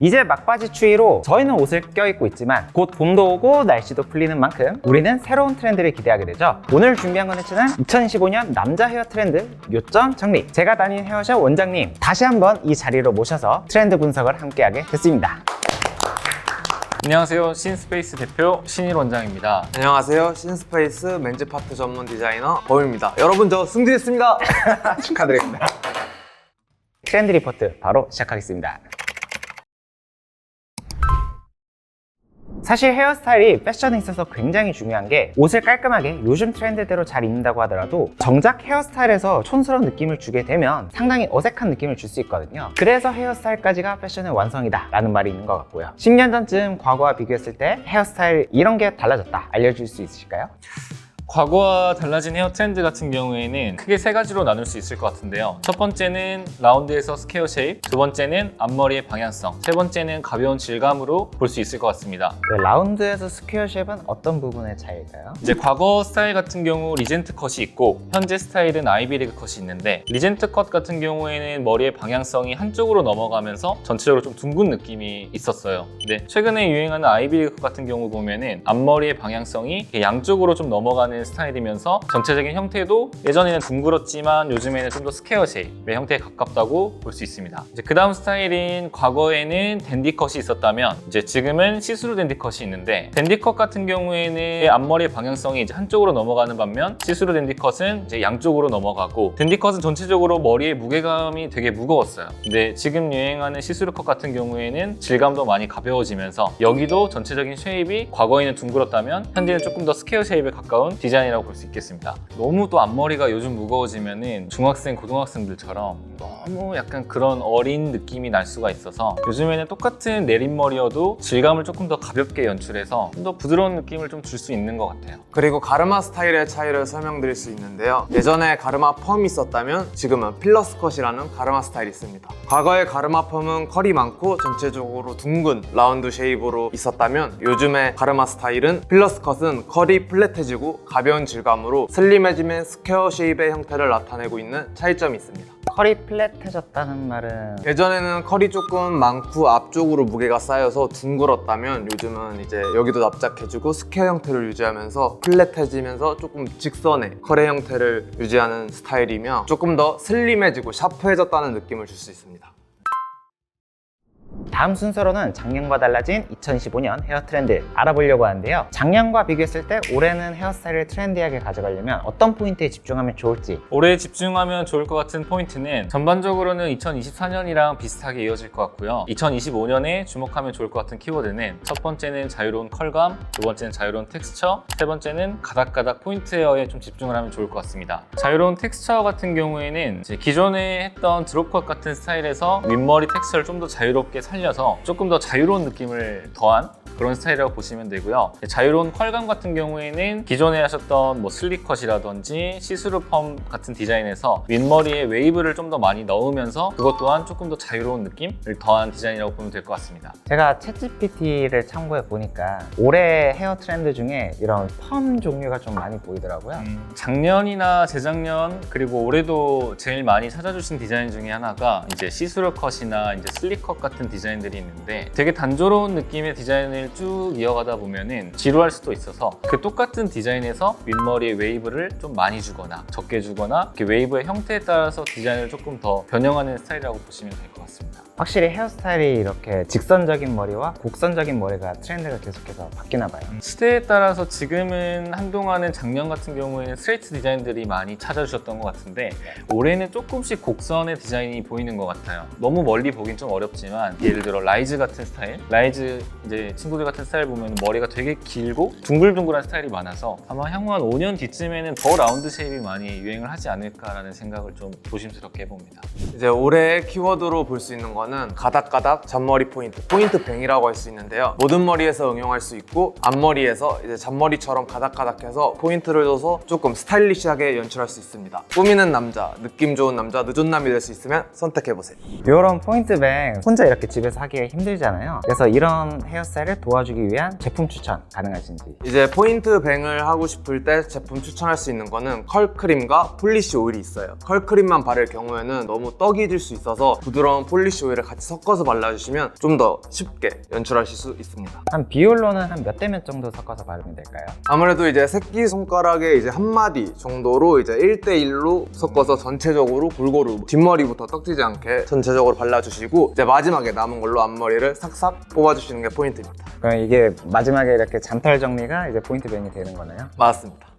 이제 막바지 추위로 저희는 옷을 껴입고 있지만 곧 봄도 오고 날씨도 풀리는 만큼 우리는 새로운 트렌드를 기대하게 되죠. 오늘 준비한 컨텐츠는 2025년 남자 헤어 트렌드 요점 정리. 제가 다닌 헤어샵 원장님 다시 한번 이 자리로 모셔서 트렌드 분석을 함께하게 됐습니다. 안녕하세요. 신스페이스 대표 신일 원장입니다. 안녕하세요. 신스페이스 맨즈 파트 전문 디자이너 범입니다. 여러분 저 승진했습니다. 축하드립니다. 트렌드 리포트 바로 시작하겠습니다. 사실 헤어스타일이 패션에 있어서 굉장히 중요한 게 옷을 깔끔하게 요즘 트렌드대로 잘 입는다고 하더라도 정작 헤어스타일에서 촌스러운 느낌을 주게 되면 상당히 어색한 느낌을 줄 수 있거든요. 그래서 헤어스타일까지가 패션의 완성이다 라는 말이 있는 것 같고요. 10년 전쯤 과거와 비교했을 때 헤어스타일 이런 게 달라졌다 알려줄 수 있으실까요? 과거와 달라진 헤어 트렌드 같은 경우에는 크게 세 가지로 나눌 수 있을 것 같은데요. 첫 번째는 라운드에서 스퀘어 쉐입, 두 번째는 앞머리의 방향성, 세 번째는 가벼운 질감으로 볼 수 있을 것 같습니다. 라운드에서 스퀘어 쉐입은 어떤 부분의 차이일까요? 이제 과거 스타일 같은 경우 리젠트 컷이 있고 현재 스타일은 아이비리그 컷이 있는데 리젠트 컷 같은 경우에는 머리의 방향성이 한쪽으로 넘어가면서 전체적으로 좀 둥근 느낌이 있었어요. 근데 최근에 유행하는 아이비리그 컷 같은 경우 보면은 앞머리의 방향성이 양쪽으로 좀 넘어가는 스타일이면서 전체적인 형태도 예전에는 둥글었지만 요즘에는 좀 더 스퀘어 쉐입의 형태에 가깝다고 볼 수 있습니다. 이제 그 다음 스타일인 과거에는 댄디 컷이 있었다면 이제 지금은 시스루 댄디 컷이 있는데 댄디 컷 같은 경우에는 앞머리의 방향성이 이제 한쪽으로 넘어가는 반면 시스루 댄디 컷은 이제 양쪽으로 넘어가고 댄디 컷은 전체적으로 머리의 무게감이 되게 무거웠어요. 근데 지금 유행하는 시스루 컷 같은 경우에는 질감도 많이 가벼워지면서 여기도 전체적인 쉐입이 과거에는 둥글었다면 현재는 조금 더 스퀘어 쉐입에 가까운 디자인이라고 볼 수 있겠습니다. 너무 또 앞머리가 요즘 무거워지면은 중학생, 고등학생들처럼 너무 약간 그런 어린 느낌이 날 수가 있어서 요즘에는 똑같은 내림머리여도 질감을 조금 더 가볍게 연출해서 좀 더 부드러운 느낌을 좀 줄 수 있는 것 같아요. 그리고 가르마 스타일의 차이를 설명드릴 수 있는데요. 예전에 가르마 펌이 있었다면 지금은 필러스 컷이라는 가르마 스타일이 있습니다. 과거의 가르마 펌은 컬이 많고 전체적으로 둥근 라운드 쉐입으로 있었다면 요즘의 가르마 스타일은 필러스 컷은 컬이 플랫해지고 가벼운 질감으로 슬림해지면 스퀘어 쉐입의 형태를 나타내고 있는 차이점이 있습니다. 컬이 플랫해졌다는 말은 예전에는 컬이 조금 많고 앞쪽으로 무게가 쌓여서 둥글었다면 요즘은 이제 여기도 납작해지고 스퀘어 형태를 유지하면서 플랫해지면서 조금 직선의 컬의 형태를 유지하는 스타일이며 조금 더 슬림해지고 샤프해졌다는 느낌을 줄 수 있습니다. 다음 순서로는 작년과 달라진 2025년 헤어 트렌드 알아보려고 하는데요. 작년과 비교했을 때 올해는 헤어스타일을 트렌디하게 가져가려면 어떤 포인트에 집중하면 좋을지. 올해 집중하면 좋을 것 같은 포인트는 전반적으로는 2024년이랑 비슷하게 이어질 것 같고요. 2025년에 주목하면 좋을 것 같은 키워드는 첫 번째는 자유로운 컬감, 두 번째는 자유로운 텍스처, 세 번째는 가닥가닥 포인트 헤어에 좀 집중을 하면 좋을 것 같습니다. 자유로운 텍스처 같은 경우에는 이제 기존에 했던 드롭컷 같은 스타일에서 윗머리 텍스처를 좀 더 자유롭게 살려서 조금 더 자유로운 느낌을 더한 그런 스타일이라고 보시면 되고요. 자유로운 컬감 같은 경우에는 기존에 하셨던 뭐 슬릭컷이라든지 시스루 펌 같은 디자인에서 윗머리에 웨이브를 좀 더 많이 넣으면서 그것 또한 조금 더 자유로운 느낌을 더한 디자인이라고 보면 될 것 같습니다. 제가 챗GPT를 참고해 보니까 올해 헤어 트렌드 중에 이런 펌 종류가 좀 많이 보이더라고요. 작년이나 재작년 그리고 올해도 제일 많이 찾아주신 디자인 중에 하나가 이제 시스루 컷이나 이제 슬릭컷 같은 디자인들이 있는데 되게 단조로운 느낌의 디자인을 쭉 이어가다 보면은 지루할 수도 있어서 그 똑같은 디자인에서 윗머리에 웨이브를 좀 많이 주거나 적게 주거나 이렇게 웨이브의 형태에 따라서 디자인을 조금 더 변형하는 스타일이라고 보시면 될 것 같습니다. 확실히 헤어스타일이 이렇게 직선적인 머리와 곡선적인 머리가 트렌드가 계속해서 바뀌나 봐요. 시대에 따라서 지금은 한동안은 작년 같은 경우에는 스트레이트 디자인들이 많이 찾아주셨던 것 같은데 올해는 조금씩 곡선의 디자인이 보이는 것 같아요. 너무 멀리 보긴 좀 어렵지만 예를 들어 라이즈 같은 스타일, 라이즈 이제 친구들 같은 스타일 보면 머리가 되게 길고 둥글둥글한 스타일이 많아서 아마 향후 한 5년 뒤쯤에는 더 라운드 쉐입이 많이 유행을 하지 않을까라는 생각을 좀 조심스럽게 해봅니다. 이제 올해의 키워드로 볼 수 있는 거는 가닥가닥 잔머리 포인트, 포인트 뱅이라고 할 수 있는데요. 모든 머리에서 응용할 수 있고 앞머리에서 이제 잔머리처럼 가닥가닥해서 포인트를 줘서 조금 스타일리시하게 연출할 수 있습니다. 꾸미는 남자, 느낌 좋은 남자, 늦은남이 될 수 있으면 선택해보세요. 이런 포인트뱅 혼자 이렇게 집에서 하기가 힘들잖아요. 그래서 이런 헤어스타일을 도와주기 위한 제품 추천 가능하신지. 이제 포인트 뱅을 하고 싶을 때 제품 추천할 수 있는 거는 컬크림과 폴리시 오일이 있어요. 컬크림만 바를 경우에는 너무 떡이 질 수 있어서 부드러운 폴리시 오일을 라운드를 같이 섞어서 발라주시면 좀 더 쉽게 연출하실 수 있습니다. 한 비율로는 한 몇 대 몇 정도 섞어서 바르면 될까요? 아무래도 이제 새끼손가락에 이제 한 마디 정도로 이제 1대1로 섞어서 전체적으로 골고루 뒷머리부터 떡지지 않게 전체적으로 발라주시고 이제 마지막에 남은 걸로 앞머리를 싹싹 뽑아주시는 게 포인트입니다. 그럼 이게 마지막에 이렇게 잔털 정리가 이제 포인트 메인이 되는 거네요. 맞습니다.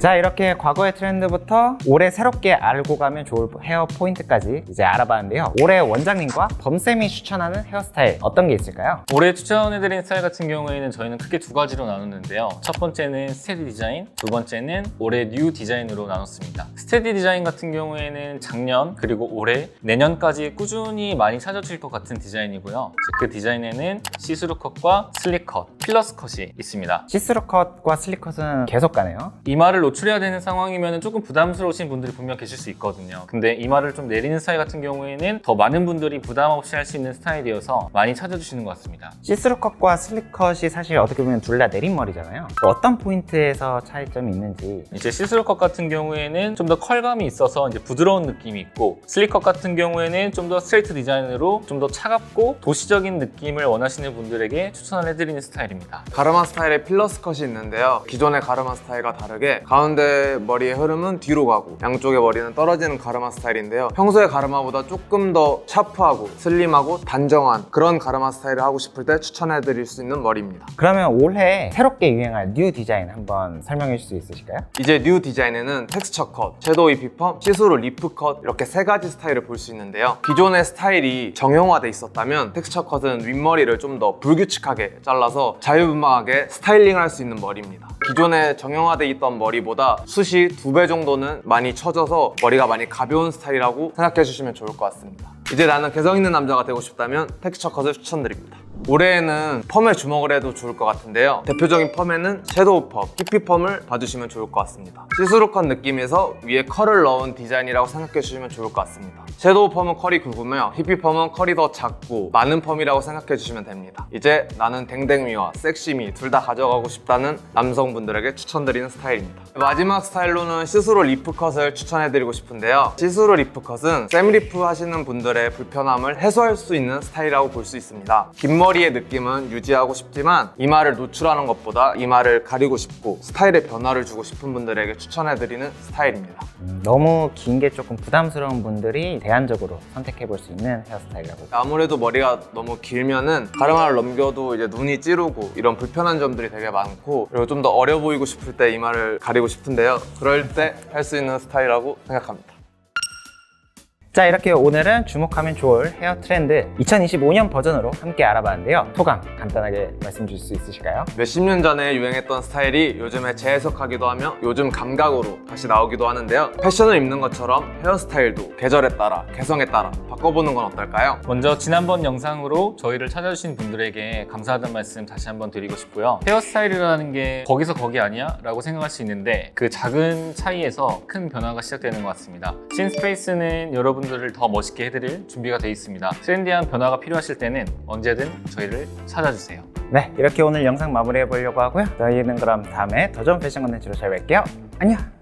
자, 이렇게 과거의 트렌드부터 올해 새롭게 알고 가면 좋을 헤어 포인트까지 이제 알아봤는데요. 올해 원장님과 범쌤이 추천하는 헤어스타일 어떤 게 있을까요? 올해 추천해드린 스타일 같은 경우에는 저희는 크게 두 가지로 나눴는데요. 첫 번째는 스테디 디자인, 두 번째는 올해 뉴 디자인으로 나눴습니다. 스테디 디자인 같은 경우에는 작년 그리고 올해 내년까지 꾸준히 많이 찾아주실 것 같은 디자인이고요. 그 디자인에는 시스루 컷과 슬릭 컷, 필러스 컷이 있습니다. 시스루 컷과 슬릭 컷은 계속 가네요. 이마를 노출해야 되는 상황이면 조금 부담스러우신 분들이 분명 계실 수 있거든요. 근데 이마를 좀 내리는 스타일 같은 경우에는 더 많은 분들이 부담 없이 할 수 있는 스타일이어서 많이 찾아주시는 것 같습니다. 시스루 컷과 슬릭 컷이 사실 어떻게 보면 둘 다 내린머리잖아요. 어떤 포인트에서 차이점이 있는지. 이제 시스루 컷 같은 경우에는 좀 더 컬감이 있어서 이제 부드러운 느낌이 있고, 슬릭 컷 같은 경우에는 좀 더 스트레이트 디자인으로 좀 더 차갑고 도시적인 느낌을 원하시는 분들에게 추천을 해드리는 스타일입니다. 가르마 스타일의 필러스 컷이 있는데요. 기존의 가르마 스타일과 다르게 가운데 머리의 흐름은 뒤로 가고 양쪽의 머리는 떨어지는 가르마 스타일인데요. 평소의 가르마보다 조금 더 샤프하고 슬림하고 단정한 그런 가르마 스타일을 하고 싶을 때 추천해드릴 수 있는 머리입니다. 그러면 올해 새롭게 유행할 뉴 디자인 한번 설명해 줄 수 있으실까요? 이제 뉴 디자인에는 텍스처 컷, 섀도우 입히펌, 시스루 리프 컷 이렇게 세 가지 스타일을 볼 수 있는데요. 기존의 스타일이 정형화돼 있었다면 텍스처 컷은 윗머리를 좀 더 불규칙하게 잘라서 자유분방하게 스타일링을 할 수 있는 머리입니다. 기존에 정형화돼 있던 머리보다 숱이 2배 정도는 많이 처져서 머리가 많이 가벼운 스타일이라고 생각해 주시면 좋을 것 같습니다. 이제 나는 개성 있는 남자가 되고 싶다면 텍스처 컷을 추천드립니다. 올해에는 펌에 주목을 해도 좋을 것 같은데요. 대표적인 펌에는 섀도우 펌, 히피 펌을 봐주시면 좋을 것 같습니다. 시스루 컷 느낌에서 위에 컬을 넣은 디자인이라고 생각해 주시면 좋을 것 같습니다. 섀도우 펌은 컬이 굵으며 히피 펌은 컬이 더 작고 많은 펌이라고 생각해 주시면 됩니다. 이제 나는 댕댕미와 섹시미 둘 다 가져가고 싶다는 남성분들에게 추천드리는 스타일입니다. 마지막 스타일로는 시스루 리프 컷을 추천해드리고 싶은데요. 시스루 리프 컷은 샘 리프 하시는 분들의 불편함을 해소할 수 있는 스타일이라고 볼 수 있습니다. 긴 머리의 느낌은 유지하고 싶지만 이마를 노출하는 것보다 이마를 가리고 싶고 스타일에 변화를 주고 싶은 분들에게 추천해드리는 스타일입니다. 너무 긴 게 조금 부담스러운 분들이 대안적으로 선택해 볼 수 있는 헤어스타일이라고. 아무래도 머리가 너무 길면은 가르마를 넘겨도 이제 눈이 찌르고 이런 불편한 점들이 되게 많고, 그리고 좀 더 어려 보이고 싶을 때 이마를 가리고 싶은데요. 그럴 때 할 수 있는 스타일이라고 생각합니다. 자, 이렇게 오늘은 주목하면 좋을 헤어 트렌드 2025년 버전으로 함께 알아봤는데요. 소감 간단하게 말씀 주실 수 있으실까요? 몇십 년 전에 유행했던 스타일이 요즘에 재해석하기도 하며 요즘 감각으로 다시 나오기도 하는데요. 패션을 입는 것처럼 헤어스타일도 계절에 따라 개성에 따라 바꿔보는 건 어떨까요? 먼저 지난번 영상으로 저희를 찾아주신 분들에게 감사하다는 말씀 다시 한번 드리고 싶고요. 헤어스타일이라는 게 거기서 거기 아니야? 라고 생각할 수 있는데 그 작은 차이에서 큰 변화가 시작되는 것 같습니다. 신스페이스는 여러분들을 더 멋있게 해드릴 준비가 되어 있습니다. 트렌디한 변화가 필요하실 때는 언제든 저희를 찾아주세요. 네, 이렇게 오늘 영상 마무리해 보려고 하고요. 저희는 그럼 다음에 더 좋은 패션 컨텐츠로 잘 뵐게요. 안녕!